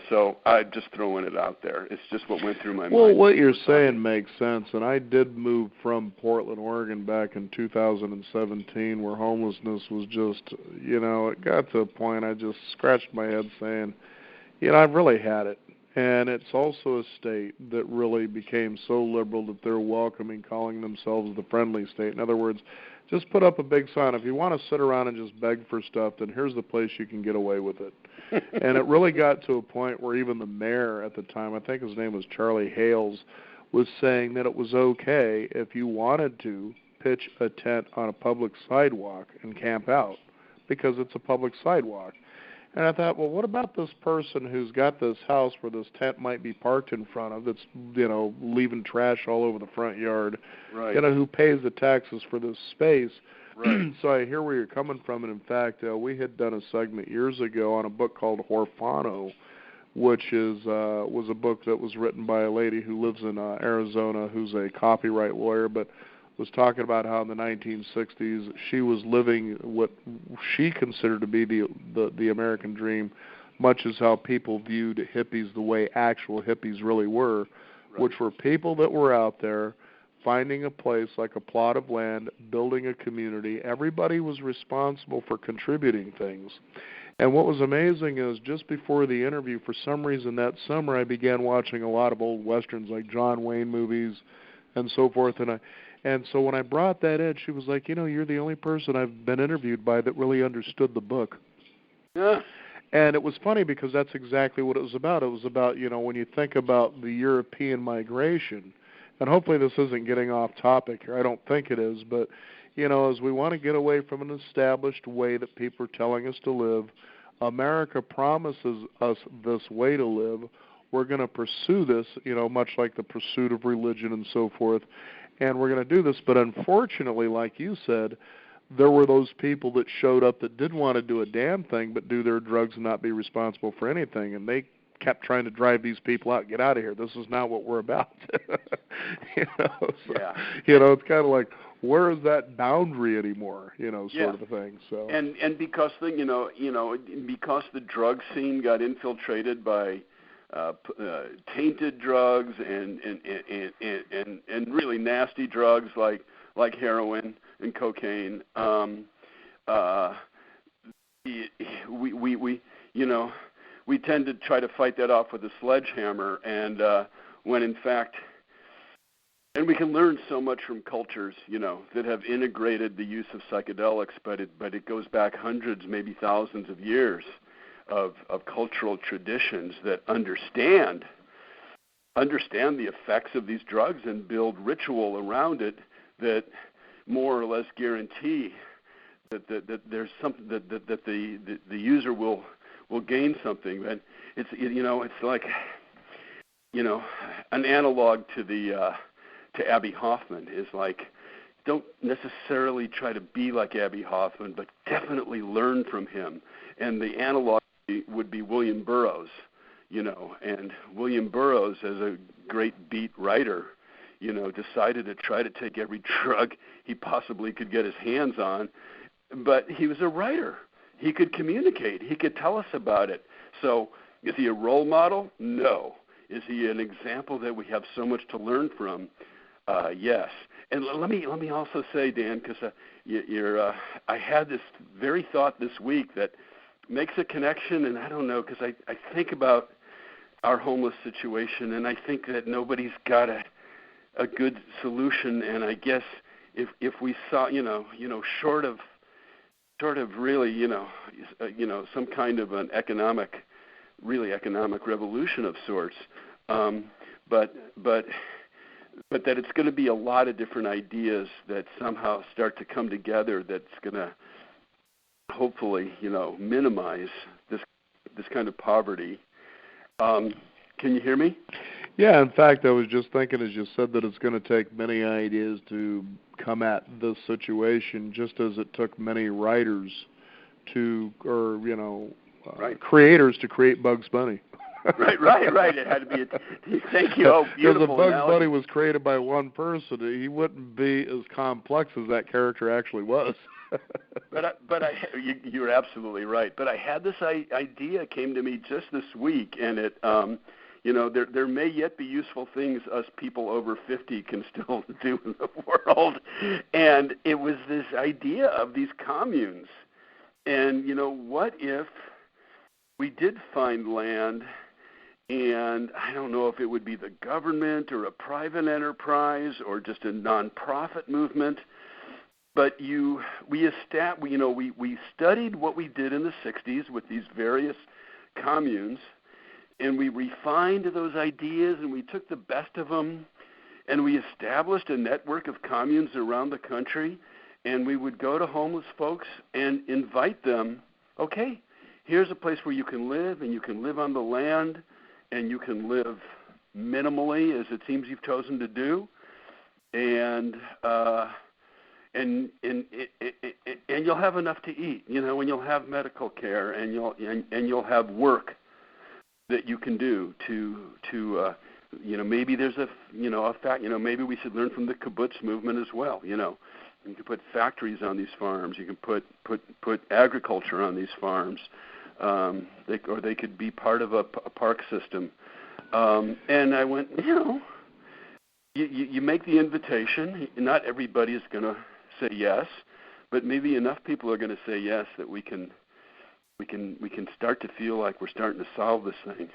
So I'm just throwing it out there. It's just what went through my mind. Well, what you're saying makes sense, and I did move from Portland, Oregon back in 2017, where homelessness was just, it got to a point I just scratched my head saying, I've really had it. And it's also a state that really became so liberal that they're welcoming, calling themselves the friendly state. In other words, just put up a big sign. If you want to sit around and just beg for stuff, then here's the place you can get away with it. And it really got to a point where even the mayor at the time, I think his name was Charlie Hales, was saying that it was okay if you wanted to pitch a tent on a public sidewalk and camp out because it's a public sidewalk. And I thought, well, what about this person who's got this house where this tent might be parked in front of that's, leaving trash all over the front yard, right. Who pays the taxes for this space? Right. So I hear where you're coming from. And, in fact, we had done a segment years ago on a book called Horfano, which was a book that was written by a lady who lives in Arizona who's a copyright lawyer. But was talking about how in the 1960s she was living what she considered to be the American dream, much as how people viewed hippies the way actual hippies really were, Right. which were people that were out there finding a place like a plot of land, building a community. Everybody was responsible for contributing things. And what was amazing is just before the interview, for some reason that summer, I began watching a lot of old Westerns like John Wayne movies and so forth. And so when I brought that in, she was like, you're the only person I've been interviewed by that really understood the book. Yeah. And it was funny because that's exactly what it was about. It was about, when you think about the European migration, and hopefully this isn't getting off topic here. I don't think it is, but, as we want to get away from an established way that people are telling us to live, America promises us this way to live. We're going to pursue this, much like the pursuit of religion and so forth, and we're going to do this. But unfortunately, like you said, there were those people that showed up that didn't want to do a damn thing but do their drugs and not be responsible for anything, and they kept trying to drive these people out. Get out of here. This is not what we're about. So, yeah. It's kind of like, where is that boundary anymore? Sort of a thing. So and because because the drug scene got infiltrated by tainted drugs and really nasty drugs like heroin and cocaine. We tend to try to fight that off with a sledgehammer, and when in fact, and we can learn so much from cultures, that have integrated the use of psychedelics, but it goes back hundreds, maybe thousands of years of cultural traditions that understand the effects of these drugs and build ritual around it that more or less guarantee that there's something that the user will gain something. And it's like an analog to Abbie Hoffman is like, don't necessarily try to be like Abbie Hoffman, but definitely learn from him. And the analog would be William Burroughs, and William Burroughs, as a great beat writer, decided to try to take every drug he possibly could get his hands on, but he was a writer. He could communicate. He could tell us about it. So is he a role model? No. Is he an example that we have so much to learn from? Yes. And let me also say, Dan, because I had this very thought this week that makes a connection, and I don't know, because I think about our homeless situation, and I think that nobody's got a good solution. And I guess if we saw, short of really, some kind of an economic revolution of sorts, but that it's going to be a lot of different ideas that somehow start to come together that's going to hopefully, minimize this kind of poverty. Can you hear me? Yeah, in fact, I was just thinking as you said that it's going to take many ideas to come at this situation, just as it took many writers creators to create Bugs Bunny. Right. It had to be thank you. Oh, beautiful. Because if Bugs Bunny was created by one person, he wouldn't be as complex as that character actually was. You're absolutely right. But I had this idea came to me just this week, and it, there may yet be useful things us people over 50 can still do in the world. And it was this idea of these communes. And, what if we did find land, and I don't know if it would be the government or a private enterprise or just a nonprofit movement, but we studied what we did in the 60s with these various communes, and we refined those ideas, and we took the best of them, and we established a network of communes around the country, and we would go to homeless folks and invite them, okay, here's a place where you can live, and you can live on the land, and you can live minimally, as it seems you've chosen to do, and you'll have enough to eat, and you'll have medical care, and you'll have work that you can do to maybe there's a fact, maybe we should learn from the kibbutz movement as well. You can put factories on these farms. You can put agriculture on these farms. They could be part of a park system. And I went, you make the invitation. Not everybody is going to say yes, but maybe enough people are going to say yes that we can start to feel like we're starting to solve this thing.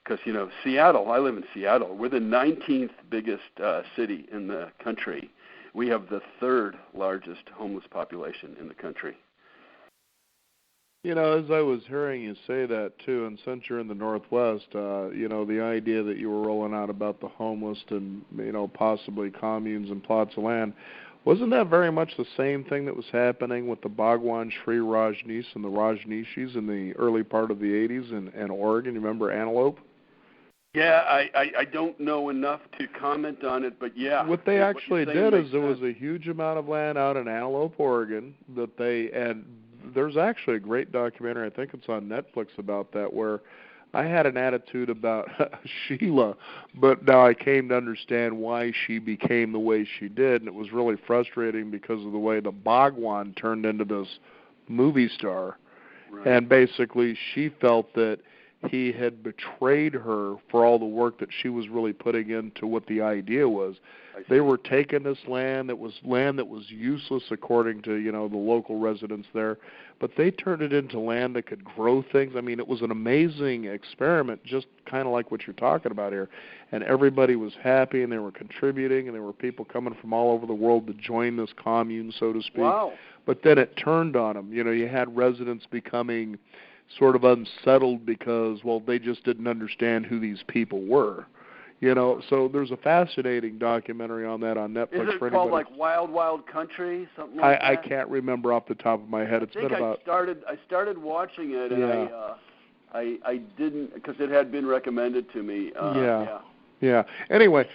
Because, Seattle, I live in Seattle. We're the 19th biggest city in the country. We have the third largest homeless population in the country. As I was hearing you say that, too, and since you're in the Northwest, the idea that you were rolling out about the homeless and, possibly communes and plots of land, wasn't that very much the same thing that was happening with the Bhagwan Sri Rajneesh and the Rajneeshis in the early part of the 80s in Oregon? You remember Antelope? Yeah, I don't know enough to comment on it, but yeah. What they actually did is there was a huge amount of land out in Antelope, Oregon, and there's actually a great documentary, I think it's on Netflix, about that, where I had an attitude about Sheila, but now I came to understand why she became the way she did, and it was really frustrating because of the way the Bhagwan turned into this movie star. Right. And basically she felt that he had betrayed her for all the work that she was really putting into what the idea was. They were taking this land that was useless according to, the local residents there, but they turned it into land that could grow things. I mean, it was an amazing experiment, just kind of like what you're talking about here. And everybody was happy, and they were contributing, and there were people coming from all over the world to join this commune, so to speak. Wow. But then it turned on them. You had residents becoming sort of unsettled because, they just didn't understand who these people were. So there's a fascinating documentary on that on Netflix. Is it called like Wild Wild Country, something like that? I can't remember off the top of my head. I started watching it, and I didn't, because it had been recommended to me. Yeah. Anyway,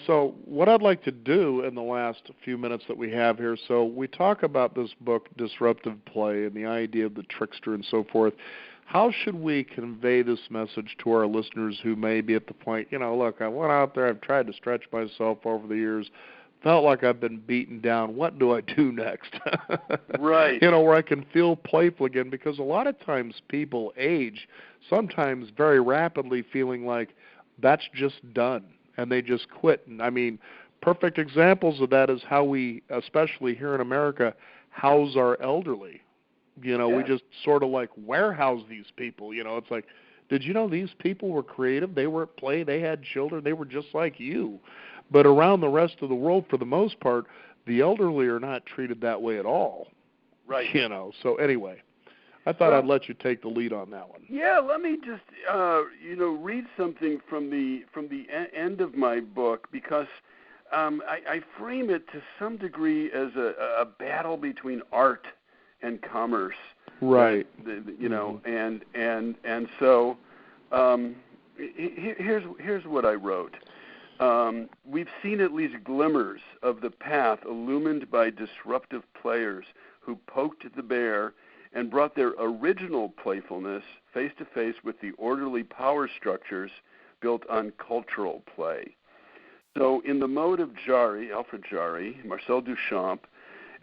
so what I'd like to do in the last few minutes that we have here, so we talk about this book, Disruptive Play, and the idea of the trickster and so forth. How should we convey this message to our listeners who may be at the point, look, I went out there, I've tried to stretch myself over the years, felt like I've been beaten down. What do I do next? Right. Where I can feel playful again, because a lot of times people age, sometimes very rapidly, feeling like that's just done, and they just quit. And I mean, perfect examples of that is how we, especially here in America, house our elderly. We just sort of like warehouse these people. It's like, did you know these people were creative? They were at play. They had children. They were just like you. But around the rest of the world, for the most part, the elderly are not treated that way at all. Right. So anyway, I thought I'd let you take the lead on that one. Yeah, let me just, read something from the end of my book, because I frame it to some degree as a battle between art and commerce, right? And so here's what I wrote. We've seen at least glimmers of the path illumined by disruptive players who poked the bear and brought their original playfulness face to face with the orderly power structures built on cultural play. So, in the mode of Alfred Jarry, Marcel Duchamp,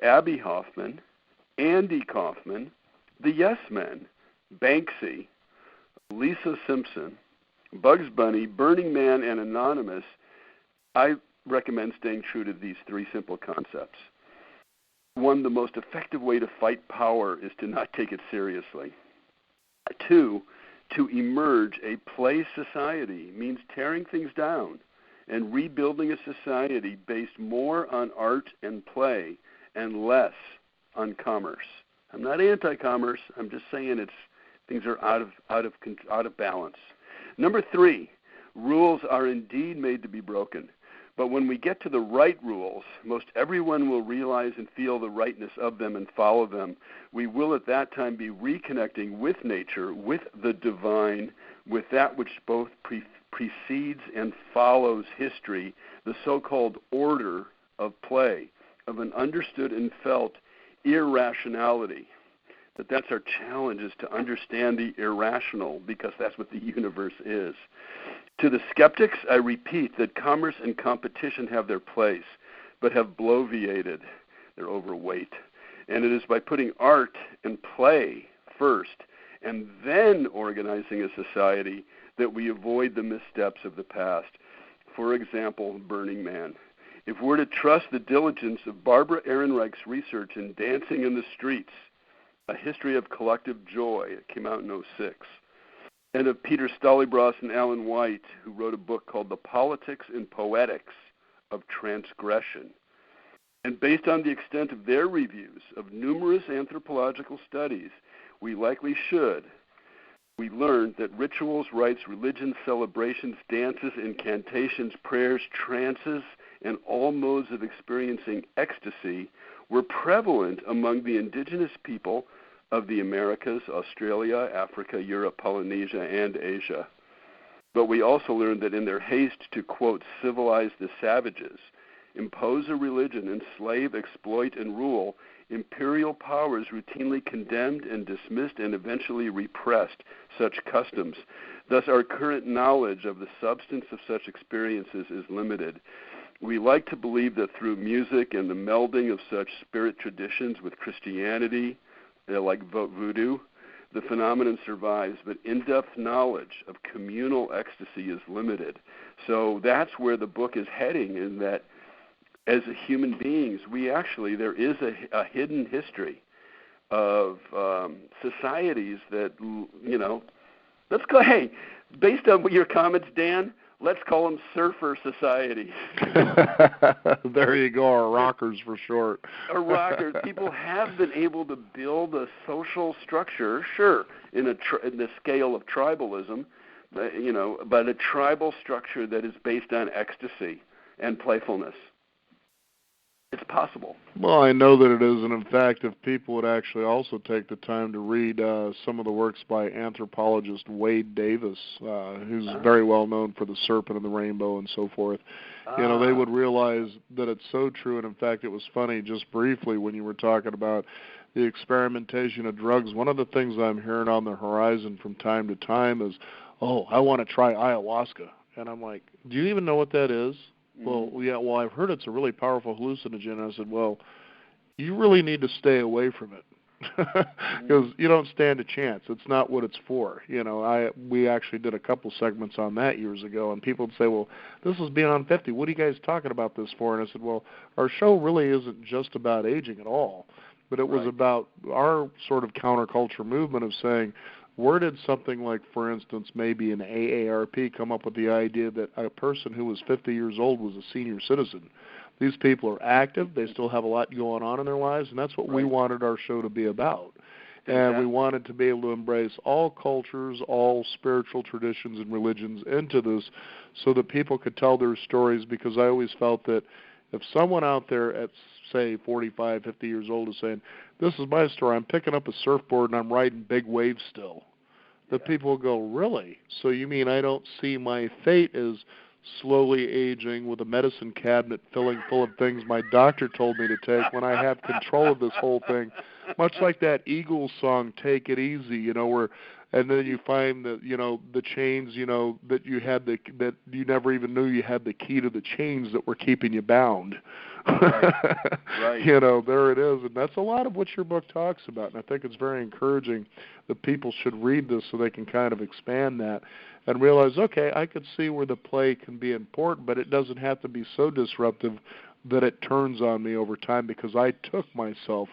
Abbie Hoffman, Andy Kaufman, the Yes Men, Banksy, Lisa Simpson, Bugs Bunny, Burning Man, and Anonymous, I recommend staying true to these three simple concepts. One, the most effective way to fight power is to not take it seriously. Two, to emerge a play society means tearing things down and rebuilding a society based more on art and play and less on commerce. I'm not anti-commerce. I'm just saying things are out of balance. Number three, rules are indeed made to be broken. But when we get to the right rules, most everyone will realize and feel the rightness of them and follow them. We will at that time be reconnecting with nature, with the divine, with that which both precedes and follows history, the so-called order of play, of an understood and felt irrationality. That's our challenge, is to understand the irrational, because that's what the universe is. To the skeptics, I repeat that commerce and competition have their place, but have bloviated. They're overweight. And it is by putting art and play first and then organizing a society that we avoid the missteps of the past. For example, Burning Man. If we're to trust the diligence of Barbara Ehrenreich's research in Dancing in the Streets, A History of Collective Joy, it came out in 2006, and of Peter Stollybross and Alan White, who wrote a book called The Politics and Poetics of Transgression. And based on the extent of their reviews of numerous anthropological studies, we likely should. We learned that rituals, rites, religions, celebrations, dances, incantations, prayers, trances, and all modes of experiencing ecstasy were prevalent among the indigenous people of the Americas, Australia, Africa, Europe, Polynesia, and Asia. But we also learned that in their haste to, quote, civilize the savages, impose a religion, enslave, exploit, and rule, imperial powers routinely condemned and dismissed and eventually repressed such customs. Thus, our current knowledge of the substance of such experiences is limited. We like to believe that through music and the melding of such spirit traditions with Christianity, like voodoo, the phenomenon survives, but in-depth knowledge of communal ecstasy is limited. So that's where the book is heading, in that as human beings, there is a hidden history of societies that, let's go, hey, based on your comments, Dan, let's call them surfer societies. There you go, or rockers for short. Or rockers. People have been able to build a social structure, sure, in the scale of tribalism, but a tribal structure that is based on ecstasy and playfulness. It's possible. Well, I know that it is, and in fact, if people would actually also take the time to read some of the works by anthropologist Wade Davis, who's very well known for The Serpent and the Rainbow and so forth, they would realize that it's so true. And in fact, it was funny, just briefly, when you were talking about the experimentation of drugs, one of the things I'm hearing on the horizon from time to time is, I want to try ayahuasca. And I'm like, do you even know what that is? Well, yeah, I've heard it's a really powerful hallucinogen. I said, well, you really need to stay away from it because you don't stand a chance. It's not what it's for. We actually did a couple segments on that years ago, and people would say, well, this is Beyond 50. What are you guys talking about this for? And I said, well, our show really isn't just about aging at all, but it was about our sort of counterculture movement of saying, where did something like, for instance, maybe an AARP come up with the idea that a person who was 50 years old was a senior citizen? These people are active. They still have a lot going on in their lives, and that's what we wanted our show to be about. And we wanted to be able to embrace all cultures, all spiritual traditions and religions into this so that people could tell their stories, because I always felt that if someone out there at, say, 45, 50 years old is saying, this is my story, I'm picking up a surfboard and I'm riding big waves still, the people will go, really? So you mean I don't see my fate as slowly aging with a medicine cabinet filling full of things my doctor told me to take when I have control of this whole thing? Much like that Eagles song, Take It Easy, where, and then you find that, the chains, that you had that you never even knew you had the key to the chains that were keeping you bound. Right. There it is. And that's a lot of what your book talks about. And I think it's very encouraging that people should read this so they can kind of expand that and realize, okay, I could see where the play can be important, but it doesn't have to be so disruptive that it turns on me over time because I took myself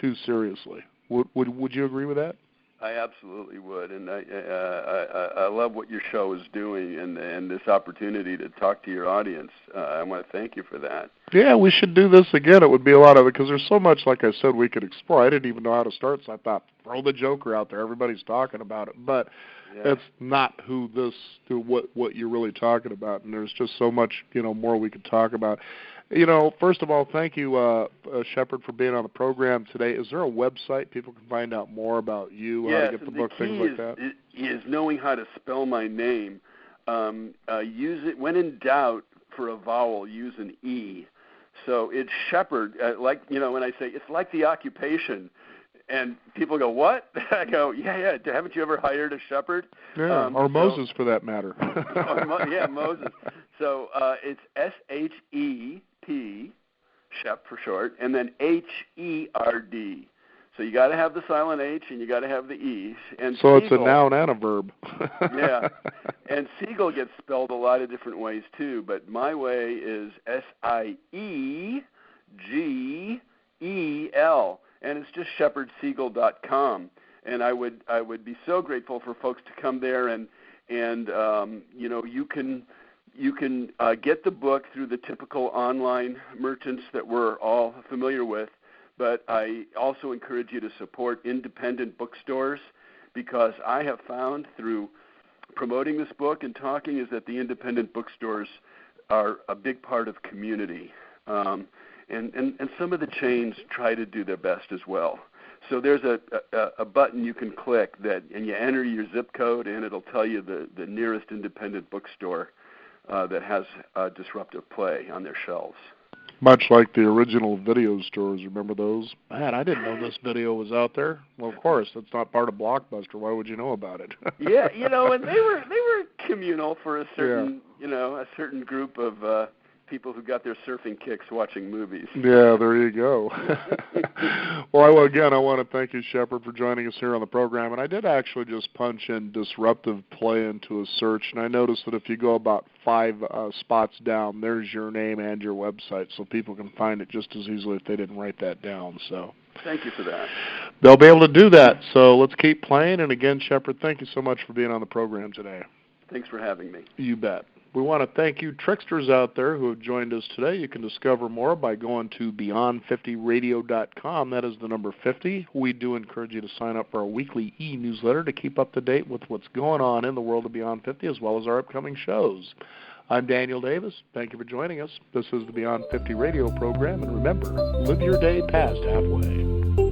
too seriously. Would you agree with that? I absolutely would, and I love what your show is doing, and this opportunity to talk to your audience. I want to thank you for that. Yeah, we should do this again. It would be a lot of it, because there's so much, like I said, we could explore. I didn't even know how to start, so I thought, throw the Joker out there. Everybody's talking about it, but it's not what you're really talking about, and there's just so much, more we could talk about. First of all, thank you, Shepard, for being on the program today. Is there a website people can find out more about you, how to get the book, things like that? Is knowing how to spell my name. Use it when in doubt. For a vowel, use an E. So it's Shepard. When I say it's like the occupation, And people go, what? I go, yeah. Haven't you ever hired a shepherd? Yeah, or Moses for that matter. Moses. So it's SHEP, Shep for short, and then HERD. So you got to have the silent H and you got to have the E. And so Siegel, it's a noun and a verb. Yeah. And Siegel gets spelled a lot of different ways too, but my way is SIEGEL, and it's just shepherdsiegel.com. And I would be so grateful for folks to come there and you can get the book through the typical online merchants that we're all familiar with, but I also encourage you to support independent bookstores, because I have found through promoting this book and talking is that the independent bookstores are a big part of community. And some of the chains try to do their best as well. So there's a button you can click and you enter your zip code, and it'll tell you the nearest independent bookstore that has disruptive play on their shelves. Much like the original video stores, remember those? Man, I didn't know this video was out there. Well, of course, it's not part of Blockbuster. Why would you know about it? Yeah, and they were communal for a certain group of people who got their surfing kicks watching movies. Yeah, there you go. Well, again, I want to thank you, Shepard, for joining us here on the program. And I did actually just punch in disruptive play into a search, and I noticed that if you go about 5 spots down, there's your name and your website, so people can find it just as easily if they didn't write that down. So thank you for that. They'll be able to do that. So let's keep playing. And again, Shepard, thank you so much for being on the program today. Thanks for having me. You bet. We want to thank you tricksters out there who have joined us today. You can discover more by going to beyond50radio.com. That is the number 50. We do encourage you to sign up for our weekly e-newsletter to keep up to date with what's going on in the world of Beyond 50 as well as our upcoming shows. I'm Daniel Davis. Thank you for joining us. This is the Beyond 50 radio program. And remember, live your day past halfway.